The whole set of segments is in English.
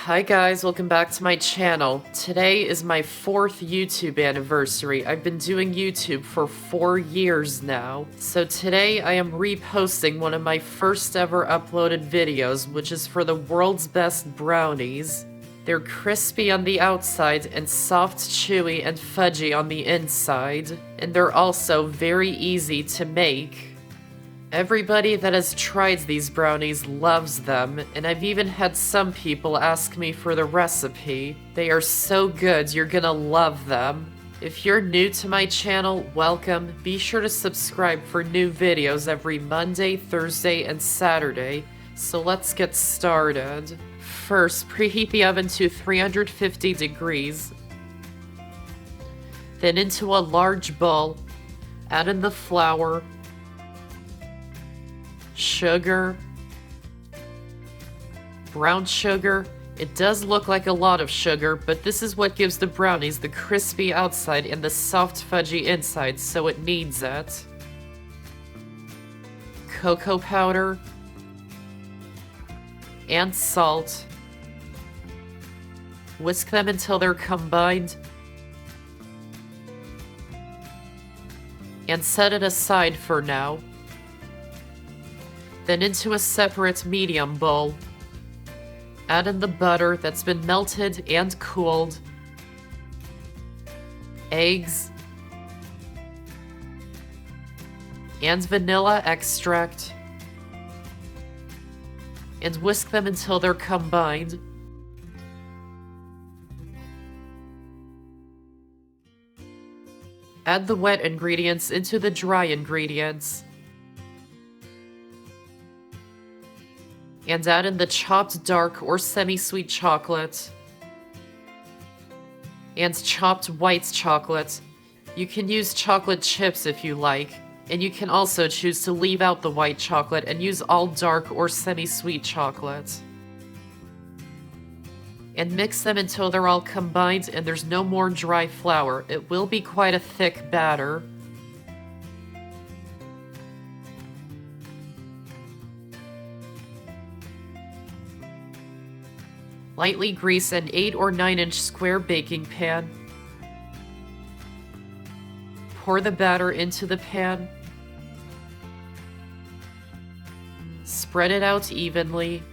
Hi guys, welcome back to my channel. Today is my 4th YouTube anniversary. I've been doing YouTube for 4 years now. So today I am reposting one of my first ever uploaded videos, which is for the world's best brownies. They're crispy on the outside and soft, chewy, and fudgy on the inside. And they're also very easy to make. Everybody that has tried these brownies loves them, and I've even had some people ask me for the recipe. They are so good, you're gonna love them. If you're new to my channel, welcome. Be sure to subscribe for new videos every Monday, Thursday, and Saturday. So let's get started. First, preheat the oven to 350 degrees. Then into a large bowl, add in the flour, sugar, brown sugar. It does look like a lot of sugar, but this is what gives the brownies the crispy outside and the soft fudgy inside, so it needs it. Cocoa powder and salt. Whisk them until they're combined and set it aside for now. Then into a separate medium bowl, add in the butter that's been melted and cooled, eggs, and vanilla extract, and whisk them until they're combined. Add the wet ingredients into the dry ingredients. And add in the chopped dark or semi-sweet chocolate. And chopped white chocolate. You can use chocolate chips if you like, and you can also choose to leave out the white chocolate and use all dark or semi-sweet chocolate. And mix them until they're all combined and there's no more dry flour. It will be quite a thick batter. Lightly grease an 8 or 9-inch square baking pan. Pour the batter into the pan. Spread it out evenly.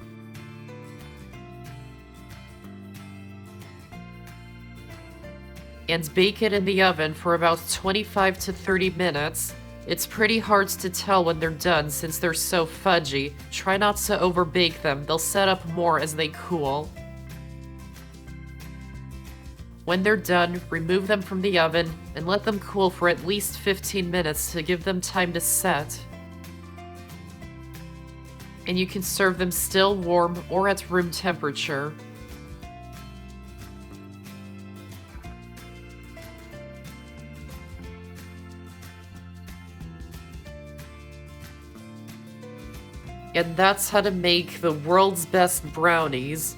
And bake it in the oven for about 25 to 30 minutes. It's pretty hard to tell when they're done since they're so fudgy. Try not to overbake them, they'll set up more as they cool. When they're done, remove them from the oven and let them cool for at least 15 minutes to give them time to set. And you can serve them still warm or at room temperature. And that's how to make the world's best brownies.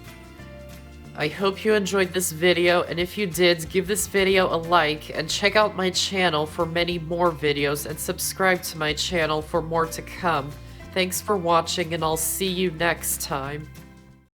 I hope you enjoyed this video, and if you did, give this video a like and check out my channel for many more videos and subscribe to my channel for more to come. Thanks for watching, and I'll see you next time.